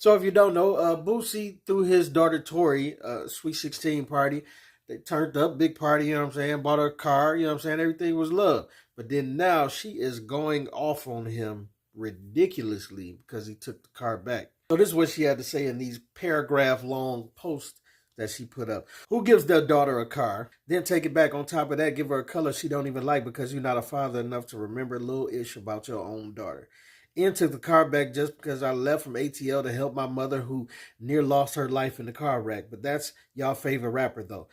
So if you don't know, Boosie threw his daughter Tori Sweet 16 party. They turned up, big party, you know what I'm saying? Bought her a car, you know what I'm saying? Everything was love. But then now she is going off on him ridiculously because he took the car back. So this is what she had to say in these paragraph long posts that she put up. Who gives their daughter a car, then take it back? On top of that, give her a color she don't even like because you're not a father enough to remember a little ish about your own daughter. Ian took the car back just because I left from ATL to help my mother who near lost her life in the car wreck. But that's y'all favorite rapper though.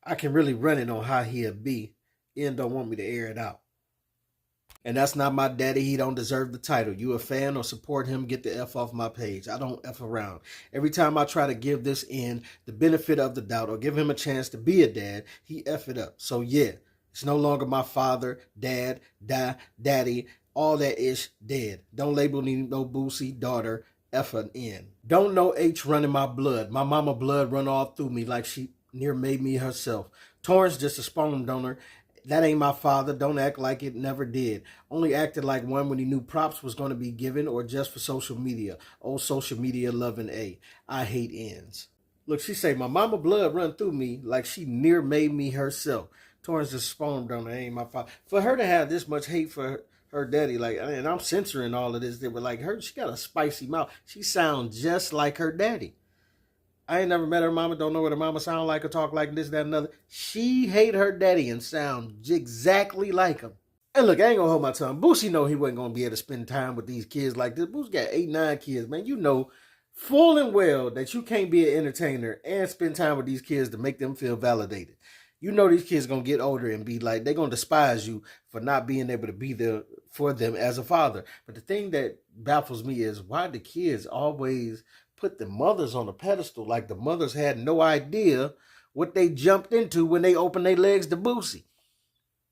I can really run it on how he'll be. Ian don't want me to air it out. And that's not my daddy. He don't deserve the title. You a fan or support him, get the F off my page. I don't F around. Every time I try to give this Ian the benefit of the doubt or give him a chance to be a dad, he F it up. So yeah, it's no longer my father, dad, daddy, all that ish, dead. Don't label me no Boosie daughter, F an N. Don't know H running my blood. My mama blood run all through me like she near made me herself. Torrance just a sperm donor. That ain't my father. Don't act like it never did. Only acted like one when he knew props was going to be given or just for social media. Old social media loving A. I hate ends. Look, she say, my mama blood run through me like she near made me herself. Torrance just sperm donor. Ain't my father. For her to have this much hate for her daddy, like, and I'm censoring all of this, they were like, she got a spicy mouth. She sounds just like her daddy. I ain't never met her mama, don't know what her mama sound like or talk like this, that, and other. She hate her daddy and sound exactly like him. And look, I ain't gonna hold my tongue. Boosie know he wasn't gonna be able to spend time with these kids like this. Boosie got 8, 9 kids, man. You know full and well that you can't be an entertainer and spend time with these kids to make them feel validated. You know these kids gonna get older and be like, they're gonna despise you for not being able to be there for them as a father. But the thing that baffles me is why the kids always put the mothers on a pedestal like the mothers had no idea what they jumped into when they opened their legs to Boosie.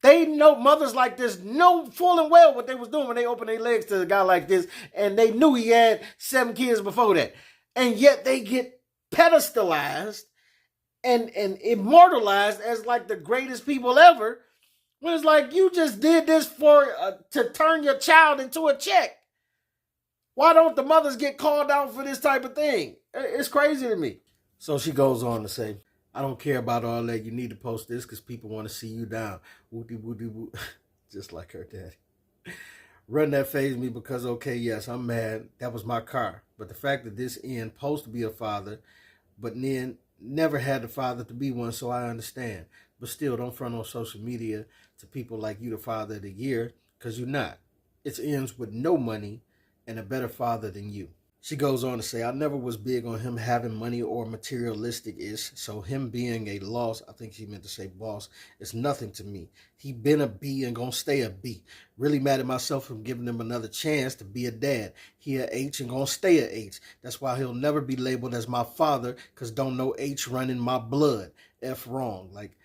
They know, mothers like this know full and well what they was doing when they opened their legs to a guy like this, and they knew he had 7 kids before that. And yet they get pedestalized and immortalized as like the greatest people ever, when it's like you just did this for to turn your child into a check. Why don't the mothers get called out for this type of thing? It's crazy to me. So she goes on to say, I don't care about all that. You need to post this because people want to see you down. Woody, woody, woo. Just like her daddy. Run that phase me because, okay, yes, I'm mad. That was my car. But the fact that this Ian supposed to be a father, but then never had the father to be one, so I understand. But still, don't front on social media to people like you the father of the year, because you're not. It's Ian's with no money and a better father than you. She goes on to say, I never was big on him having money or materialistic-ish, so him being a loss, I think she meant to say boss, is nothing to me. He been a B and gonna stay a B. Really mad at myself for giving him another chance to be a dad. He a H and gonna stay a H. That's why he'll never be labeled as my father, because don't know H running my blood. F wrong. Like,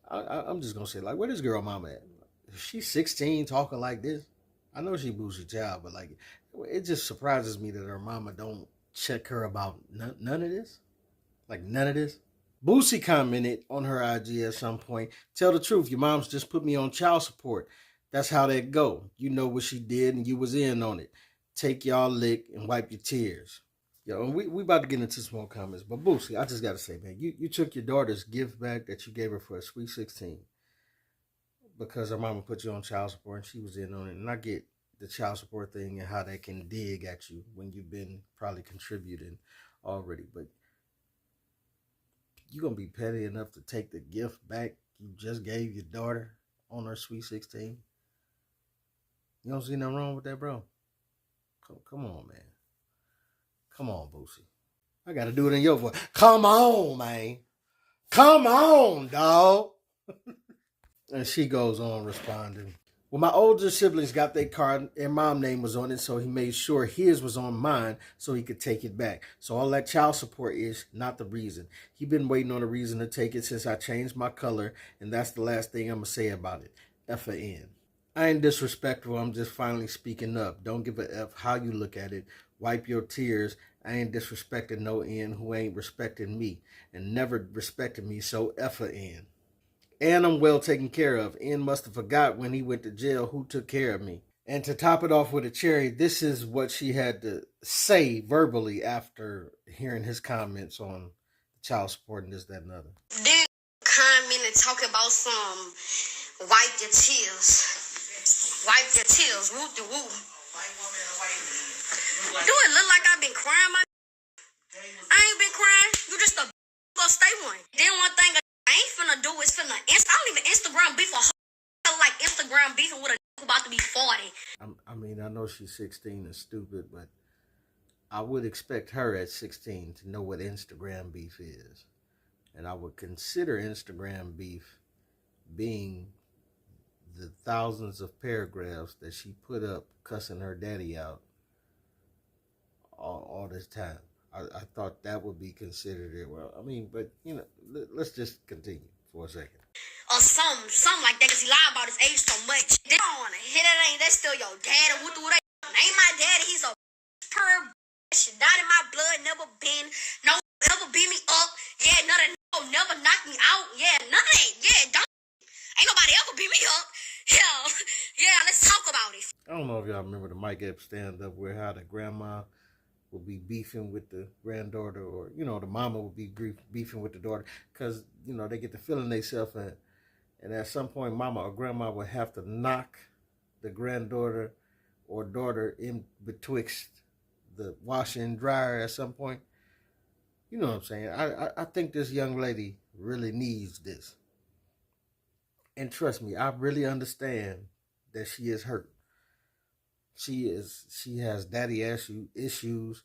I'm just gonna say, like, where this girl mama at? If she's 16 talking like this, I know she Boosie child, but like, it just surprises me that her mama don't check her about none of this. Like, none of this. Boosie commented on her IG at some point, tell the truth, your mom's just put me on child support. That's how that go. You know what she did and you was in on it. Take y'all lick and wipe your tears. Yo, and we about to get into some more comments, but Boosie, I just got to say, man, you took your daughter's gift back that you gave her for a sweet 16 because her mama put you on child support and she was in on it. And I get the child support thing and how that can dig at you when you've been probably contributing already, but you gonna be petty enough to take the gift back you just gave your daughter on her sweet 16? You don't see nothing wrong with that, bro? Come on, man. Come on, Boosie. I gotta do it in your voice. Come on, man. Come on, dog. And she goes on responding, well, my older siblings got their car and mom name was on it, so he made sure his was on mine so he could take it back. So all that child support is not the reason. He been waiting on a reason to take it since I changed my color, and that's the last thing I'm going to say about it. F-A-N. I ain't disrespectful. I'm just finally speaking up. Don't give a F how you look at it. Wipe your tears. I ain't disrespecting no N who ain't respecting me and never respected me, so F-A-N. And I'm well taken care of. N must have forgot when he went to jail who took care of me. And to top it off with a cherry, this is what she had to say verbally after hearing his comments on child support and this, that, and the other. Then comment and talk about some wipe your tears. Wipe your tears. Woo de woo. Do it look like I've been crying? I ain't been crying. You just a gonna stay one. Then one thing I ain't finna do is I don't even Instagram beef a like Instagram beefing with a who about to be 40. I mean, I know she's 16 and stupid, but I would expect her at 16 to know what Instagram beef is. And I would consider Instagram beef being the thousands of paragraphs that she put up cussing her daddy out all this time. I thought that would be considered it. Well, I mean, but, you know, let's just continue for a second. Or something like that, because he lied about his age so much. They don't want to hit it, that's still your daddy. What do they? Ain't my daddy, he's a pure shit. Not in my blood, never been. No, never beat me up. Yeah, never knock me out. Yeah, none of that. Yeah, don't. Ain't nobody ever beat me up. Yeah, let's talk about it. I don't know if y'all remember the Mike Epps stand-up where how the grandma would be beefing with the granddaughter, or, you know, the mama would be beefing with the daughter because, you know, they get to feeling themselves, and at some point mama or grandma would have to knock the granddaughter or daughter in betwixt the washer and dryer at some point. You know what I'm saying? I think this young lady really needs this. And trust me, I really understand that she is hurt. She has daddy issues,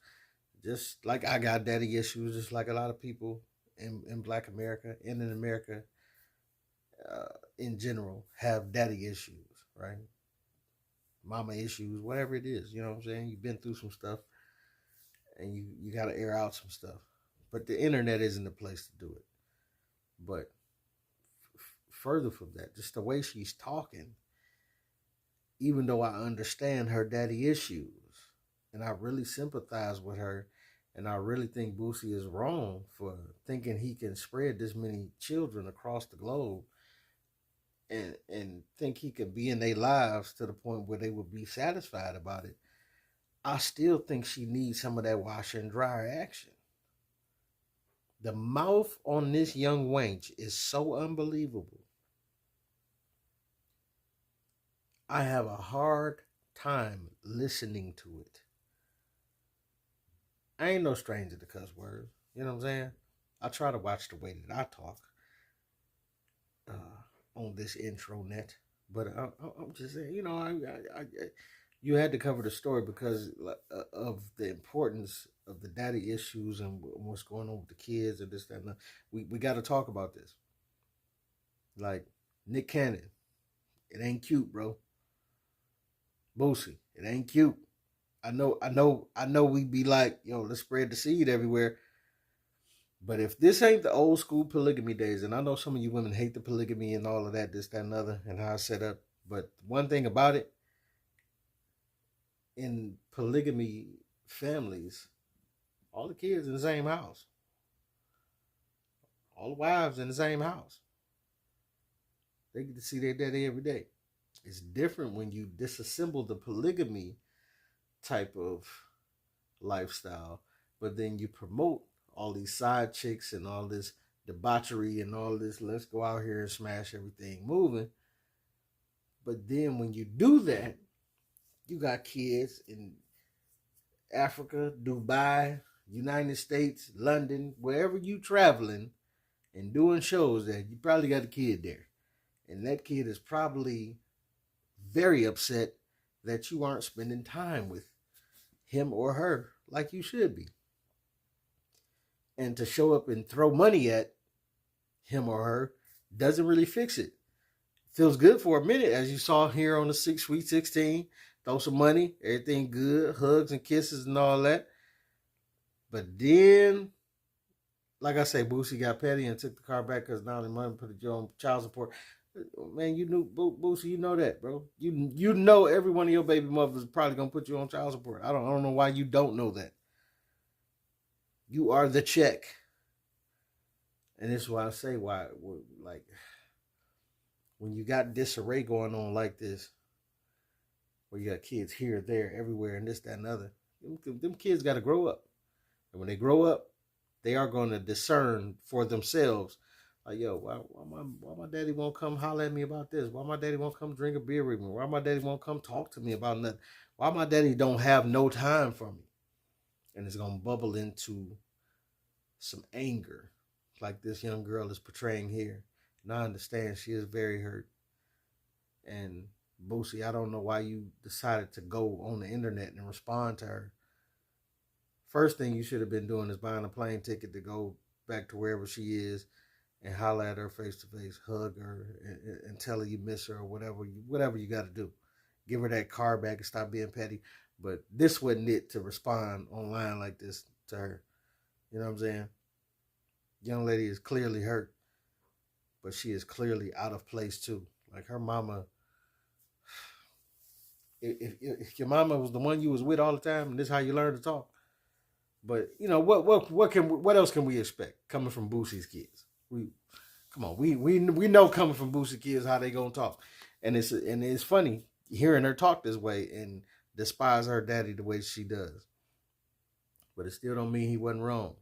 just like I got daddy issues, just like a lot of people in Black America and in America in general have daddy issues, right? Mama issues, whatever it is, you know what I'm saying? You've been through some stuff and you got to air out some stuff. But the internet isn't the place to do it. But further from that, just the way she's talking, even though I understand her daddy issues, and I really sympathize with her, and I really think Boosie is wrong for thinking he can spread this many children across the globe and think he could be in their lives to the point where they would be satisfied about it. I still think she needs some of that washer and dryer action. The mouth on this young wench is so unbelievable. I have a hard time listening to it. I ain't no stranger to cuss words. You know what I'm saying? I try to watch the way that I talk on this intro net. But I'm just saying, you know, you had to cover the story because of the importance of the daddy issues and what's going on with the kids and this, that, and that. We got to talk about this. Like, Nick Cannon, it ain't cute, bro. Boosie, it ain't cute. I know we be like, yo, let's spread the seed everywhere. But if this ain't the old school polygamy days, and I know some of you women hate the polygamy and all of that, this, that, and other, and how it's set up. But one thing about it, in polygamy families, all the kids in the same house. All the wives in the same house. They get to see their daddy every day. It's different when you disassemble the polygamy type of lifestyle, but then you promote all these side chicks and all this debauchery and all this, let's go out here and smash everything moving. But then when you do that, you got kids in Africa, Dubai, United States, London, wherever you traveling and doing shows that you probably got a kid there. And that kid is probably very upset that you aren't spending time with him or her like you should be. And to show up and throw money at him or her doesn't really fix it. Feels good for a minute, as you saw here on the Sweet 16. Throw some money, everything good, hugs and kisses and all that. But then, like I say, Boosie got petty and took the car back because now the money put it on child support. Man, you knew, Boosie, you know that, bro. You know every one of your baby mothers is probably going to put you on child support. I don't know why you don't know that. You are the check. And this is why I say like, when you got disarray going on like this, where you got kids here, there, everywhere, and this, that, and other. Them kids got to grow up. And when they grow up, they are going to discern for themselves. Like, yo, why my daddy won't come holler at me about this? Why my daddy won't come drink a beer with me? Why my daddy won't come talk to me about nothing? Why my daddy don't have no time for me? And it's going to bubble into some anger like this young girl is portraying here. And I understand she is very hurt. And Boosie, I don't know why you decided to go on the internet and respond to her. First thing you should have been doing is buying a plane ticket to go back to wherever she is and holler at her face to face, hug her, and tell her you miss her or whatever you got to do. Give her that car back and stop being petty. But this wasn't it to respond online like this to her. You know what I'm saying? Young lady is clearly hurt, but she is clearly out of place too. Like her mama, if your mama was the one you was with all the time, and this is how you learn to talk. But you know what else can we expect coming from Boosie's kids? We know coming from Boosie kids how they gonna talk, and it's funny hearing her talk this way and despise her daddy the way she does. But it still don't mean he wasn't wrong.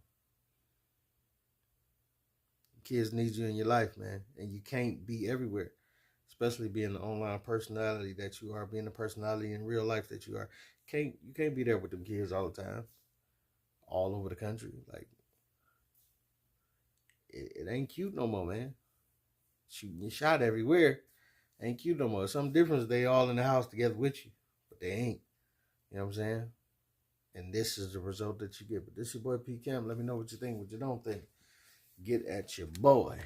Kids need you in your life, man, and you can't be everywhere, especially being the online personality that you are, being the personality in real life that you are. You can't be there with them kids all the time, all over the country. Like it ain't cute no more, man. Shooting your shot everywhere ain't cute no more. Some difference they all in the house together with you, but they ain't. You know what I'm saying? And this is the result that you get. But this is your boy P Cam. Let me know what you think, what you don't think. Get at your boy.